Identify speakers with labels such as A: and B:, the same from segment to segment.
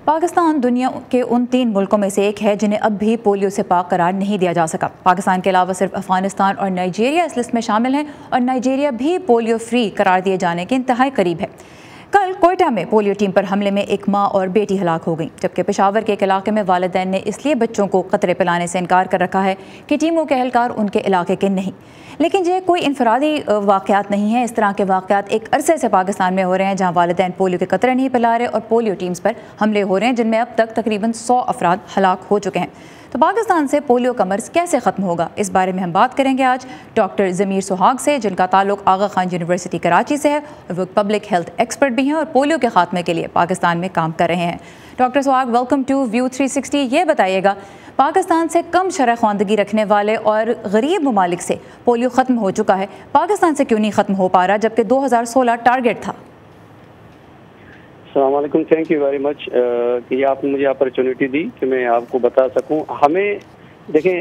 A: पाकिस्तान दुनिया के उन 3 मुल्कों में से एक है जिन्हें अब भी पोलियो से पाक करार नहीं दिया जा सका। पाकिस्तान के अलावा सिर्फ अफगानिस्तान और नाइजीरिया इस लिस्ट में शामिल हैं और नाइजीरिया भी पोलियो फ्री करार दिए जाने के इंतहाई करीब है। कल कोयटा में पोलियो टीम पर हमले में एक माँ और बेटी हलाक हो गई, जबकि पेशावर के एक इलाके में वालिदैन ने इसलिए बच्चों को कतरे पिलाने से इनकार कर रखा है कि टीमों के एहलकार उनके इलाके के नहीं। लेकिन ये कोई इनफरादी वाक़यात नहीं है। इस तरह के वाक़यात एक अरसे से पाकिस्तान में हो रहे हैं, जहाँ वालिदैन पोलियो के कतरे नहीं पिला रहे और पोलियो टीम्स पर हमले हो रहे हैं, जिनमें अब तक तकरीबन 100 अफराद हलाक हो चुके हैं। तो पाकिस्तान से पोलियो का मर्ज़ कैसे ख़त्म होगा, इस बारे में हम बात करेंगे आज डॉक्टर ज़मीर सुहाग से, जिनका ताल्लुक़ आगा खान यूनिवर्सिटी कराची से है और वो पब्लिक हेल्थ एक्सपर्ट भी हैं और पोलियो के ख़ात्मे के लिए पाकिस्तान में काम कर रहे हैं। डॉक्टर सुहाग, वेलकम टू व्यू 360। ये बताइएगा, पाकिस्तान से कम शरह ख़वानदगी रखने वाले और गरीब ममालिक से पोलियो ख़त्म हो चुका है, पाकिस्तान से क्यों नहीं ख़त्म हो पा रहा जबकि 2016 टारगेट था?
B: अस्सलाम वालेकुम, थैंक यू वेरी मच कि आपने मुझे अपॉर्चुनिटी दी कि मैं आपको बता सकूं। हमें देखें,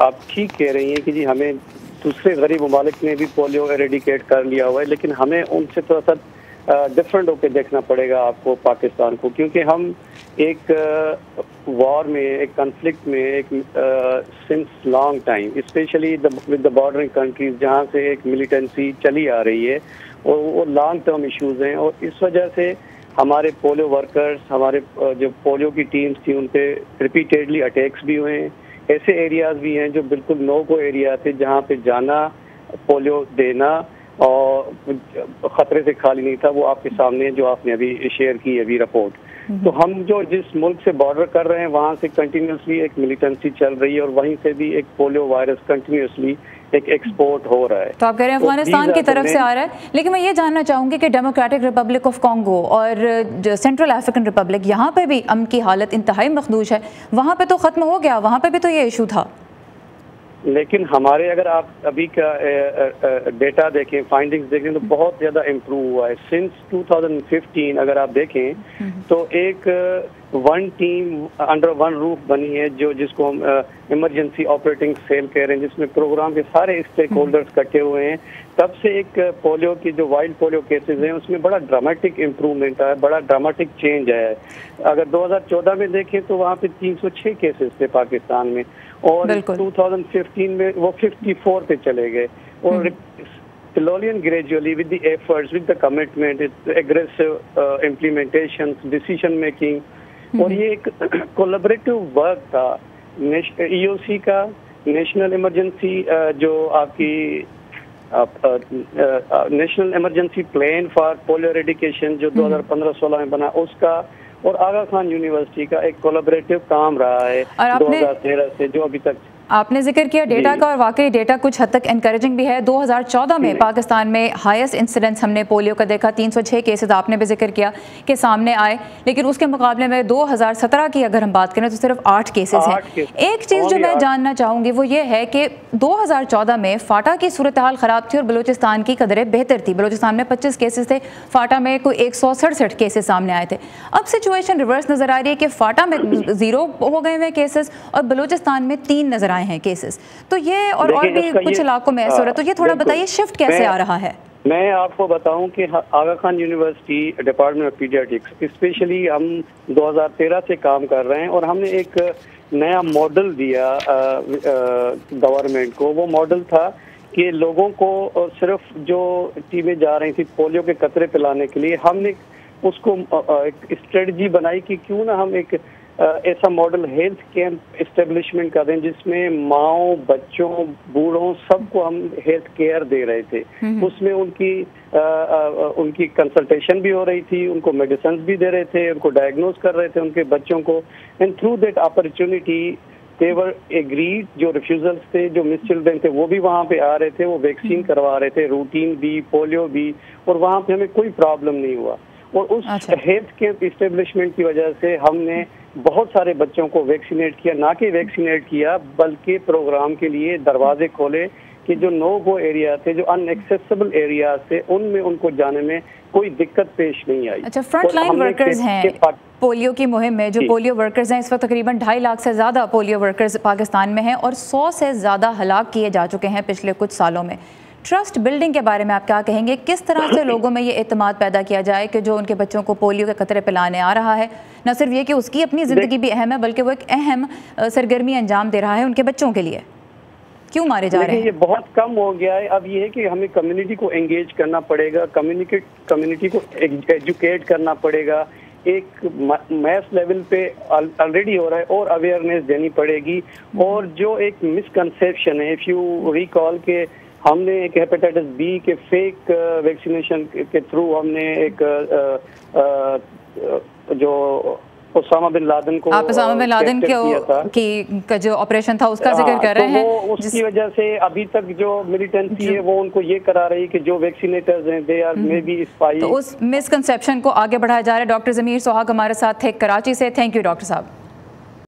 B: आप ठीक कह रही हैं कि जी हमें दूसरे गरीब ममालिक ने भी पोलियो एरेडिकेट कर लिया हुआ है, लेकिन हमें उनसे थोड़ा सा डिफरेंट होकर देखना पड़ेगा आपको पाकिस्तान को, क्योंकि हम एक वॉर में, एक कन्फ्लिक्ट में, एक since long time specially with the bordering countries, जहाँ से एक मिलिटेंसी चली आ रही है और वो लॉन्ग टर्म इश्यूज हैं। और इस वजह से हमारे पोलियो वर्कर्स, हमारे जो पोलियो की टीम्स थी, उन पे रिपीटेडली अटैक्स भी हुए हैं। ऐसे एरियाज भी हैं जो बिल्कुल नो गो एरिया थे, जहाँ पे जाना, पोलियो देना और खतरे से खाली नहीं था। वो आपके सामने जो आपने अभी शेयर की अभी रिपोर्ट। तो हम जो जिस मुल्क से बॉर्डर कर रहे हैं, वहाँ से कंटिन्यूसली एक मिलिटेंसी चल रही है और वहीं से भी एक पोलियो वायरस कंटिन्यूसली एक एक्सपोर्ट हो रहा है।
A: तो आप कह रहे हैं अफगानिस्तान की तरफ से आ रहा है, लेकिन मैं ये जानना चाहूँगी कि डेमोक्रेटिक रिपब्लिक ऑफ कॉन्गो और सेंट्रल अफ्रीकन रिपब्लिक, यहाँ पे भी अमन की हालत इंतहाई मखदूश है। वहाँ पे तो ख़त्म हो गया, वहाँ पे भी तो ये इशू था।
B: लेकिन हमारे अगर आप अभी का डेटा देखें, फाइंडिंग्स देखें, तो बहुत ज़्यादा इम्प्रूव हुआ है सिंस 2015। अगर आप देखें तो एक one team under one roof बनी है, जिसको हम इमरजेंसी ऑपरेटिंग सेल कह रहे हैं, जिसमें प्रोग्राम के सारे स्टेक होल्डर्स इकट्ठे हुए हैं। तब से एक पोलियो की जो वाइल्ड पोलियो केसेस हैं, उसमें बड़ा ड्रामेटिक इम्प्रूवमेंट आया, बड़ा ड्रामेटिक चेंज आया है। अगर 2014 में देखें तो वहाँ पे 306 केसेस थे पाकिस्तान में, और 2015 में वो 54 पे चले गए। और slowly and gradually with the efforts, with the commitment, aggressive implementation, decision making, और ये एक कोलैबोरेटिव वर्क था EOC का, नेशनल इमरजेंसी जो आपकी national emergency plan for polio eradication जो 2015-16 में बना, उसका और आगा खान यूनिवर्सिटी का एक कोलैबोरेटिव काम रहा है 2013 से जो अभी तक।
A: आपने जिक्र किया डेटा का, और वाकई डेटा कुछ हद तक एनकरेजिंग भी है। 2014 में पाकिस्तान में हाईएस्ट इंसिडेंस हमने पोलियो का देखा, 306 केसेस आपने भी जिक्र किया कि सामने आए, लेकिन उसके मुकाबले में 2017 की अगर हम बात करें तो सिर्फ 8 केसेस हैं। एक चीज़ जो मैं जानना चाहूँगी वो ये है कि 2014 में फाटा की सूरत हाल ख़राब थी और बलूचिस्तान की कदरें बेहतर थी। बलूचिस्तान में 25 केसेस थे, फाटा में कोई 167 केसेस सामने आए थे। अब सिचुएशन रिवर्स नज़र आ रही है कि फाटा में 0 हो गए हुए केसेस और बलूचिस्तान में 3 नजर हैं केसेस। तो ये और भी कुछ इलाकों में ऐसा हो रहा है, तो ये थोड़ा बताइए शिफ्ट कैसे आ रहा है?
B: मैं आपको बताऊं कि Aga Khan university department of paediatrics specially हम 2013 से काम कर रहे हैं और हमने एक नया मॉडल दिया गवर्नमेंट को। वो मॉडल था कि लोगों को सिर्फ जो टीमें जा रही थी पोलियो के कतरे पिलाने के लिए, हमने उसको एक स्ट्रेटजी बनाई कि क्यों ना हम एक ऐसा मॉडल हेल्थ कैंप एस्टेब्लिशमेंट कर दें जिसमें माओ, बच्चों, बूढ़ों सबको हम हेल्थ केयर दे रहे थे। उसमें उनकी कंसल्टेशन भी हो रही थी, उनको मेडिसिन भी दे रहे थे, उनको डायग्नोज कर रहे थे उनके बच्चों को। And through that opportunity they were agreed, जो रिफ्यूजल्स थे, जो मिस चिल्ड्रन थे, वो भी वहाँ पे आ रहे थे, वो वैक्सीन करवा रहे थे, रूटीन भी, पोलियो भी, और वहाँ पे हमें कोई प्रॉब्लम नहीं हुआ। और उस हेल्थ कैंप इस्टेब्लिशमेंट की वजह से हमने बहुत सारे बच्चों को वैक्सीनेट किया, ना कि वैक्सीनेट किया बल्कि प्रोग्राम के लिए दरवाजे खोले कि जो नो गो एरिया थे, जो अनएक्सेसिबल एरिया थे, उनमें उनको जाने में कोई दिक्कत पेश नहीं आई।
A: अच्छा, फ्रंट लाइन वर्कर्स हैं पोलियो की मुहिम में, जो पोलियो वर्कर्स हैं, इस वक्त तकरीबन 2.5 लाख से ज़्यादा पोलियो वर्कर्स पाकिस्तान में हैं और 100 से ज़्यादा हलाक किए जा चुके हैं पिछले कुछ सालों में। ट्रस्ट बिल्डिंग के बारे में आप क्या कहेंगे? किस तरह से लोगों में ये एतमाद पैदा किया जाए कि जो उनके बच्चों को पोलियो के कतरे पिलाने आ रहा है, نہ صرف یہ کہ اس کی اپنی زندگی بھی اہم ہے بلکہ وہ ایک اہم سرگرمی انجام دے رہا ہے ان کے بچوں کے لیے. کیوں مارے جا رہے ہیں؟
B: یہ بہت کم ہو گیا ہے. اب یہ ہے کہ ہمیں کمیونٹی کو انگیج کرنا پڑے گا, کمیونٹی کو ایجوکیٹ کرنا پڑے گا. ایک میس لیول پہ آلریڈی ہو رہا ہے اور اویئرنیس دینی پڑے گی. اور جو ایک مسکنسیپشن ہے, اف یو ریکال کہ ہم نے ایک ہیپیٹائٹس بی کے فیک ویکسینیشن کے تھرو ہم نے ایک جو اسامہ بن لادن کو
A: آپ اسامہ بن لادن کا جو آپریشن تھا اس کا ذکر کر رہے ہیں,
B: اس کی وجہ سے ابھی تک جو ملیٹنسی ہے وہ ان کو یہ کرا رہی کہ جو ویکسینیٹرز ہیں they are may be spy.
A: تو اس مسکنسیپشن کو آگے بڑھایا جا رہا ہے. ڈاکٹر ضمیر سوہاگ ہمارے ساتھ تھے کراچی سے. تھینک یو ڈاکٹر صاحب.